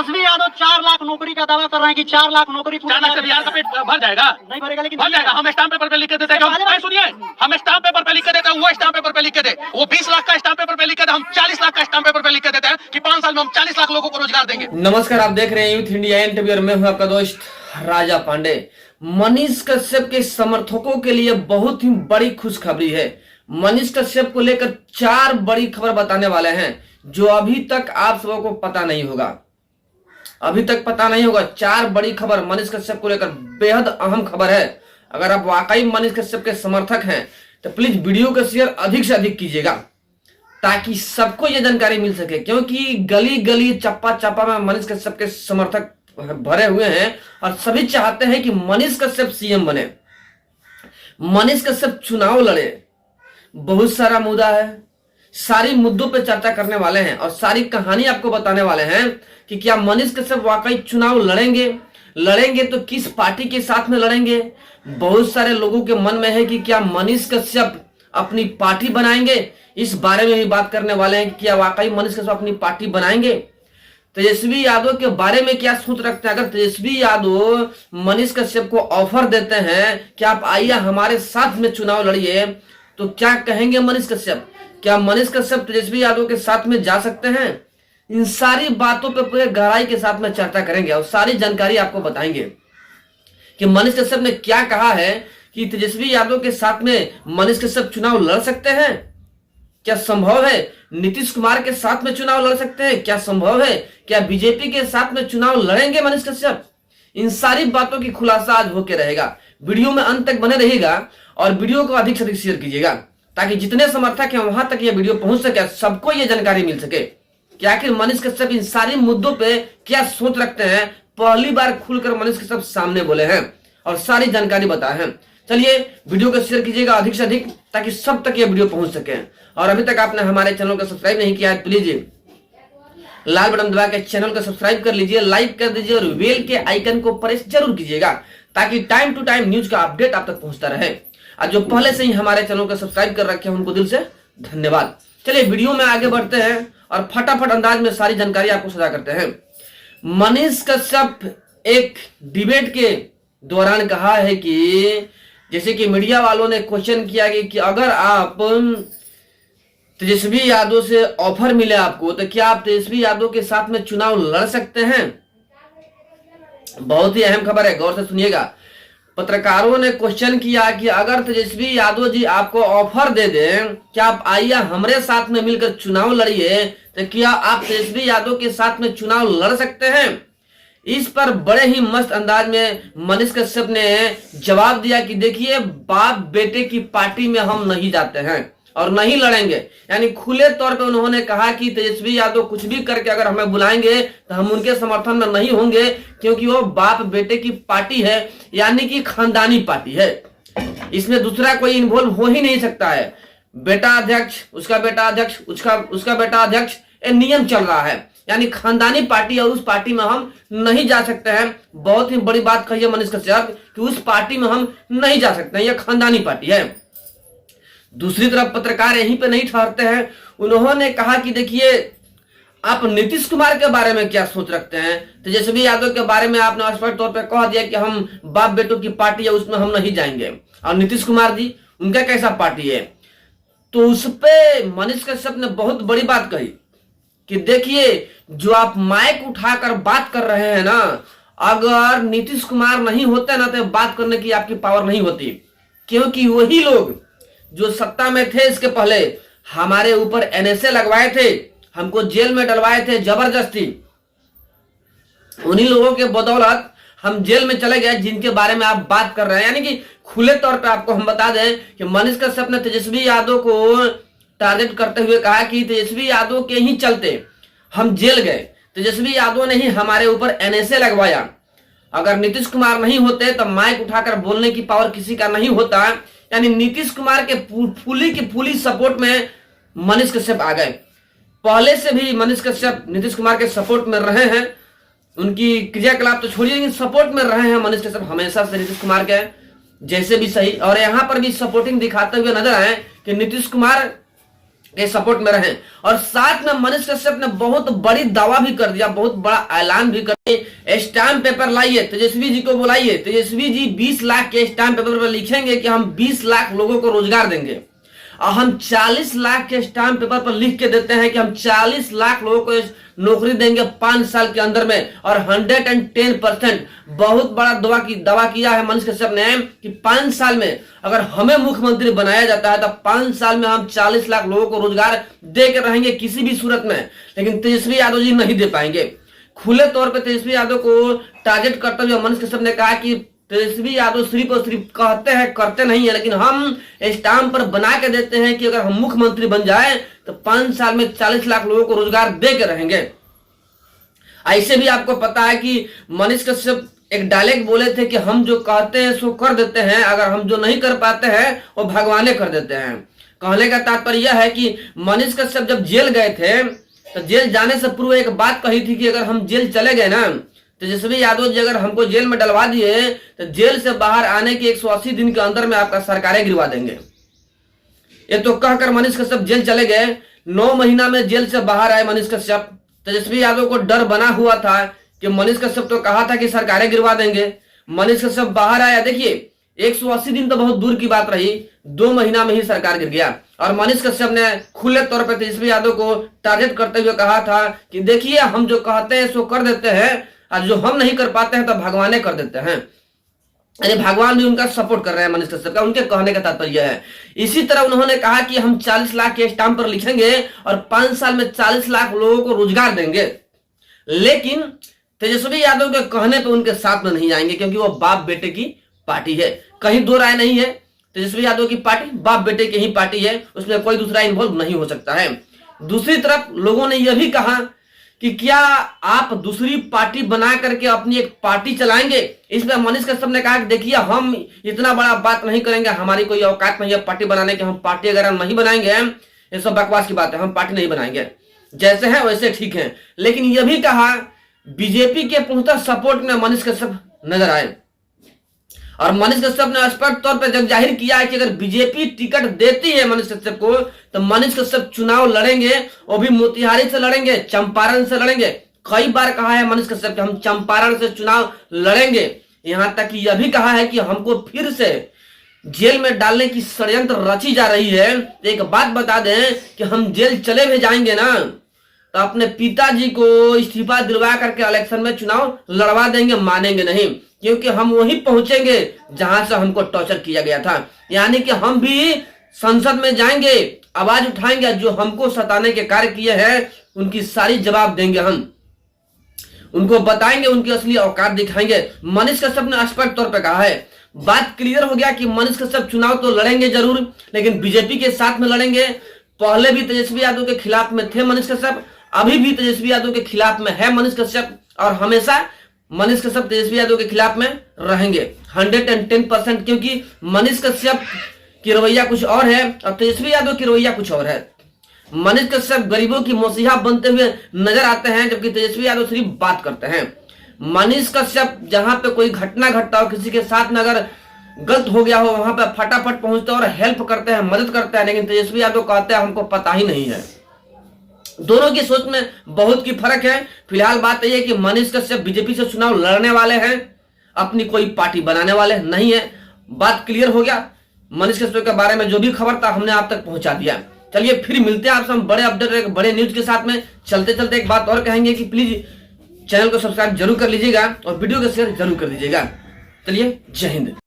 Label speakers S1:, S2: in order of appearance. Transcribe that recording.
S1: तेजस्वी यादव 4 लाख नौकरी का दावा कर रहे हैं कि 4 लाख नौकरी पूरी
S2: 4 लाख से बिहार का पेट भर जाएगा?
S1: नहीं भरेगा, लेकिन
S2: भर जाएगा। हम स्टाम्प पेपर पे लिख के देते हैं, सुनिए, हम स्टाम्प पेपर पे लिख के देते हैं, वो स्टाम्प पेपर पे लिख के दे। वो 20 लाख का स्टाम्प पेपर पे लिख के दे, हम 40 लाख का स्टाम्प पेपर पे लिख के देते हैं कि 5 साल में हम 40 लाख लोगों को रोजगार देंगे।
S3: नमस्कार, आप देख रहे हैं यूथ इंडिया इंटरव्यू और मैं हूं आपका दोस्त राजा पांडे। मनीष कश्यप के समर्थकों के लिए बहुत ही बड़ी खुशखबरी है। मनीष कश्यप को लेकर 4 बड़ी खबर बताने वाले हैं जो अभी तक आप सबों को पता नहीं होगा। अभी तक पता नहीं होगा। 4 बड़ी खबर मनीष कश्यप को लेकर, बेहद अहम खबर है। अगर आप वाकई मनीष कश्यप के समर्थक हैं तो प्लीज वीडियो को शेयर अधिक से अधिक कीजिएगा ताकि सबको यह जानकारी मिल सके, क्योंकि गली गली चप्पा चप्पा में मनीष कश्यप के समर्थक भरे हुए हैं और सभी चाहते हैं कि मनीष कश्यप सीएम बने, मनीष कश्यप चुनाव लड़े। बहुत सारा मुद्दा है, सारी मुद्दों पे चर्चा करने वाले हैं और सारी कहानी आपको बताने वाले हैं कि क्या मनीष कश्यप वाकई चुनाव लड़ेंगे तो किस पार्टी के साथ में लड़ेंगे। बहुत सारे लोगों के मन में है कि क्या मनीष कश्यप अपनी पार्टी बनाएंगे। इस बारे में भी बात करने वाले हैं कि क्या वाकई मनीष कश्यप अपनी पार्टी बनाएंगे। तेजस्वी यादव के बारे में क्या सोच रखते हैं। अगर तेजस्वी यादव मनीष कश्यप को ऑफर देते हैं कि आप आइए हमारे साथ में चुनाव लड़िए, तो क्या कहेंगे मनीष कश्यप। क्या मनीष कश्यप तेजस्वी यादव के साथ में जा सकते हैं। इन सारी बातों पर पूरे गहराई के साथ में चर्चा करेंगे और सारी जानकारी आपको बताएंगे कि मनीष कश्यप ने क्या कहा है कि तेजस्वी यादव के साथ में मनीष कश्यप चुनाव लड़ सकते हैं। क्या संभव है नीतीश कुमार के साथ में चुनाव लड़ सकते हैं। क्या संभव है, क्या बीजेपी के साथ में चुनाव लड़ेंगे मनीष कश्यप। इन सारी बातों की खुलासा आज होके रहेगा। वीडियो में अंत तक बने रहिएगा और वीडियो को अधिक से अधिक शेयर कीजिएगा ताकि जितने समर्थक हैं वहां तक ये वीडियो पहुंच सके, सबको ये जानकारी मिल सके कि आखिर मनीष कश्यप इन सारी मुद्दों पे क्या सोच रखते हैं। पहली बार खुलकर मनीष कश्यप सामने बोले हैं और सारी जानकारी बताए हैं। चलिए वीडियो को शेयर कीजिएगा अधिक से अधिक ताकि सब तक ये वीडियो पहुंच सके। और अभी तक आपने हमारे चैनल को सब्सक्राइब नहीं किया है, प्लीज लाल बटन दबा के चैनल को सब्सक्राइब कर लीजिए, लाइक कर दीजिए और बेल के आइकन को प्रेस जरूर कीजिएगा ताकि टाइम टू टाइम न्यूज का अपडेट आप तक पहुंचता रहे। और जो पहले से ही हमारे चैनल को सब्सक्राइब कर रखे हैं उनको दिल से धन्यवाद। चलिए वीडियो में आगे बढ़ते हैं और फटाफट अंदाज में सारी जानकारी आपको साझा करते हैं। मनीष कश्यप एक डिबेट के दौरान कहा है कि जैसे कि मीडिया वालों ने क्वेश्चन किया कि अगर आप तेजस्वी यादव से ऑफर मिले आपको तो क्या आप तेजस्वी यादव के साथ में चुनाव लड़ सकते हैं। बहुत ही अहम खबर है, गौर से सुनिएगा। पत्रकारों ने क्वेश्चन किया कि अगर तेजस्वी यादव जी आपको ऑफर दे दें कि आप आइए हमारे साथ में मिलकर चुनाव लड़िए, तो क्या आप तेजस्वी यादव के साथ में चुनाव लड़ सकते हैं। इस पर बड़े ही मस्त अंदाज में मनीष कश्यप ने जवाब दिया कि देखिए, बाप बेटे की पार्टी में हम नहीं जाते हैं और नहीं लड़ेंगे। यानी खुले तौर पे उन्होंने कहा कि तेजस्वी यादव कुछ भी करके अगर हमें बुलाएंगे तो हम उनके समर्थन में नहीं होंगे, क्योंकि वो बाप बेटे की पार्टी है, यानी कि खानदानी पार्टी है। इसमें दूसरा कोई इन्वॉल्व हो ही नहीं सकता है। बेटा अध्यक्ष, उसका बेटा अध्यक्ष, उसका बेटा अध्यक्ष, ये नियम चल रहा है। यानी खानदानी पार्टी और उस पार्टी में हम नहीं जा सकते हैं। बहुत ही बड़ी बात कही है मनीष कश्यप कि उस पार्टी में हम नहीं जा सकते हैं, यह खानदानी पार्टी है। दूसरी तरफ पत्रकार यहीं पे नहीं ठहरते हैं। उन्होंने कहा कि देखिए, आप नीतीश कुमार के बारे में क्या सोच रखते हैं। तेजस्वी यादव के बारे में आपने स्पष्ट तौर पर कह दिया कि हम बाप बेटों की पार्टी है, उसमें हम नहीं जाएंगे। और नीतीश कुमार जी, उनका कैसा पार्टी है। तो उस पे मनीष कश्यप ने बहुत बड़ी बात कही कि देखिए, जो आप माइक उठाकर बात कर रहे हैं ना, अगर नीतीश कुमार नहीं होते ना तो बात करने की आपकी पावर नहीं होती, क्योंकि वही लोग जो सत्ता में थे इसके पहले हमारे ऊपर एनएसए लगवाए थे, हमको जेल में डलवाए थे जबरदस्ती। उन्हीं लोगों के बदौलत हम जेल में चले गए जिनके बारे में आप बात कर रहे हैं। यानी कि खुले तौर पे आपको हम बता दें कि मनीष कश्यप ने तेजस्वी यादव को टारगेट करते हुए कहा कि तेजस्वी यादव के ही चलते हम जेल गए, तेजस्वी यादव ने ही हमारे ऊपर एनएसए लगवाया। अगर नीतीश कुमार नहीं होते तो माइक उठाकर बोलने की पावर किसी का नहीं होता। यानी नीतीश कुमार के फुली सपोर्ट में मनीष कश्यप आ गए। पहले से भी मनीष कश्यप नीतीश कुमार के सपोर्ट में रहे हैं। उनकी क्रियाकलाप तो छोड़िए, लेकिन सपोर्ट में रहे हैं मनीष कश्यप हमेशा से नीतीश कुमार के, जैसे भी सही। और यहां पर भी सपोर्टिंग दिखाते हुए नजर आए कि नीतीश कुमार के सपोर्ट में रहे। और साथ में मनीष कश्यप ने बहुत बड़ी दावा भी कर दिया, बहुत बड़ा ऐलान भी कर दिया, स्टाम्प पेपर लाइए, तेजस्वी जी को बुलाइए, तेजस्वी जी 20 लाख के स्टाम्प पेपर पर लिखेंगे कि हम 20 लाख लोगों को रोजगार देंगे, और हम 40 लाख के स्टाम्प पेपर पर लिख के देते हैं कि हम 40 लाख लोगों को नौकरी देंगे 5 साल के अंदर में। और 110% बहुत बड़ा दावा किया है मनीष कश्यप ने कि 5 साल में अगर हमें मुख्यमंत्री बनाया जाता है तो 5 साल में हम 40 लाख लोगों को रोजगार दे के रहेंगे किसी भी सूरत में। लेकिन तेजस्वी यादव जी नहीं दे पाएंगे। खुले तौर पर तेजस्वी यादव को टारगेट करते हुए मनीष कश्यप ने कहा कि तेजस्वी यादव सिर्फ और सिर्फ कहते हैं, करते नहीं है, लेकिन हम स्टाम्प पर बना के देते हैं कि अगर हम मुख्यमंत्री बन जाए तो 5 साल में 40 लाख लोगों को रोजगार दे के रहेंगे। ऐसे भी आपको पता है कि मनीष कश्यप एक डायलॉग बोले थे कि हम जो कहते हैं सो कर देते हैं, अगर हम जो नहीं कर पाते हैं वो भगवाने कर देते हैं। कहने का तात्पर्य यह है कि मनीष कश्यप जब जेल गए थे तो जेल जाने से पूर्व एक बात कही थी कि अगर हम जेल चले गए ना, तेजस्वी यादव जी अगर हमको जेल में डलवा दिए तो जेल से बाहर आने के 180 दिन के अंदर में आपका सरकारें गिरवा देंगे। ये तो कहकर मनीष कश्यप जेल चले गए। 9 महीना में जेल से बाहर आए मनीष कश्यप। तेजस्वी यादव को डर बना हुआ था कि मनीष कश्यप तो कहा था कि सरकारें गिरवा देंगे। मनीष कश्यप बाहर आया, देखिए 180 दिन तो बहुत दूर की बात रही, 2 महीना में ही सरकार गिर गया। और मनीष कश्यप ने खुले तौर पर तेजस्वी यादव को टारगेट करते हुए कहा था कि देखिए हम जो कहते हैं सो कर देते हैं, और जो हम नहीं कर पाते हैं तो भगवाने कर देते हैं। यानी भगवान भी उनका सपोर्ट कर रहे हैं मनीष कश्यप का, उनके कहने का तात्पर्य है। इसी तरह उन्होंने कहा कि हम 40 लाख के स्टाम्प पर लिखेंगे और 5 साल में 40 लाख लोगों को रोजगार देंगे। लेकिन तेजस्वी यादव के कहने पर उनके साथ में नहीं आएंगे, क्योंकि वो बाप बेटे की पार्टी है, कहीं दो राय नहीं है। तेजस्वी यादव की पार्टी बाप बेटे की ही पार्टी है, उसमें कोई दूसरा इन्वॉल्व नहीं हो सकता है। दूसरी तरफ लोगों ने यह भी कहा कि क्या आप दूसरी पार्टी बना करके अपनी एक पार्टी चलाएंगे। इसमें मनीष कश्यप ने कहा कि देखिए हम इतना बड़ा बात नहीं करेंगे, हमारी कोई औकात नहीं है पार्टी बनाने की, हम पार्टी अगर नहीं बनाएंगे ये सब बकवास की बात है, हम पार्टी नहीं बनाएंगे, जैसे है वैसे ठीक है। लेकिन यह भी कहा बीजेपी के पूर्णतः सपोर्ट में मनीष कश्यप नजर आए, और मनीष कश्यप ने स्पष्ट तौर पर जब जाहिर किया है कि अगर बीजेपी टिकट देती है मनीष कश्यप को तो मनीष कश्यप चुनाव लड़ेंगे, वो भी मोतिहारी से लड़ेंगे, चंपारण से लड़ेंगे। कई बार कहा है मनीष कश्यप कि हम चंपारण से चुनाव लड़ेंगे। यहां तक कि यह भी कहा है कि हमको फिर से जेल में डालने की षड्यंत्र रची जा रही है। एक बात बता दें कि हम जेल चले भी जाएंगे ना तो अपने पिताजी को इस्तीफा दिलवा करके इलेक्शन में चुनाव लड़वा देंगे, मानेंगे नहीं, क्योंकि हम वहीं पहुंचेंगे जहां से हमको टॉर्चर किया गया था। यानी कि हम भी संसद में जाएंगे, आवाज उठाएंगे, जो हमको सताने के कार्य किए हैं उनकी सारी जवाब देंगे, हम उनको बताएंगे, उनकी असली औकात दिखाएंगे। मनीष कश्यप ने स्पष्ट तौर पर कहा है। बात क्लियर हो गया कि मनीष कश्यप चुनाव तो लड़ेंगे जरूर, लेकिन बीजेपी के साथ में लड़ेंगे। पहले भी तेजस्वी यादव के खिलाफ में थे मनीष कश्यप, अभी भी तेजस्वी यादव के खिलाफ में है मनीष कश्यप, और हमेशा मनीष कश्यप तेजस्वी यादव के खिलाफ में रहेंगे 110%, क्योंकि मनीष कश्यप की रवैया कुछ और है और तेजस्वी यादव की रवैया कुछ और है। मनीष कश्यप गरीबों की मसीहा बनते हुए नजर आते हैं, जबकि तेजस्वी यादव सिर्फ बात करते हैं। मनीष कश्यप जहां पे कोई घटना घटता हो, किसी के साथ में अगर गलत हो गया हो, वहां पे फटाफट पहुंचते और हेल्प करते हैं, मदद करते हैं। लेकिन तेजस्वी यादव कहते हैं हमको पता ही नहीं है। दोनों की सोच में बहुत की फर्क है। फिलहाल बात यह है कि मनीष कश्यप बीजेपी से चुनाव लड़ने वाले हैं, अपनी कोई पार्टी बनाने वाले नहीं है। बात क्लियर हो गया। मनीष कश्यप के बारे में जो भी खबर था हमने आप तक पहुंचा दिया। चलिए फिर मिलते हैं आपसे हम बड़े अपडेट बड़े न्यूज के साथ में। चलते चलते एक बात और कहेंगे कि प्लीज चैनल को सब्सक्राइब जरूर कर लीजिएगा और वीडियो को शेयर जरूर कर दीजिएगा। चलिए जय हिंद।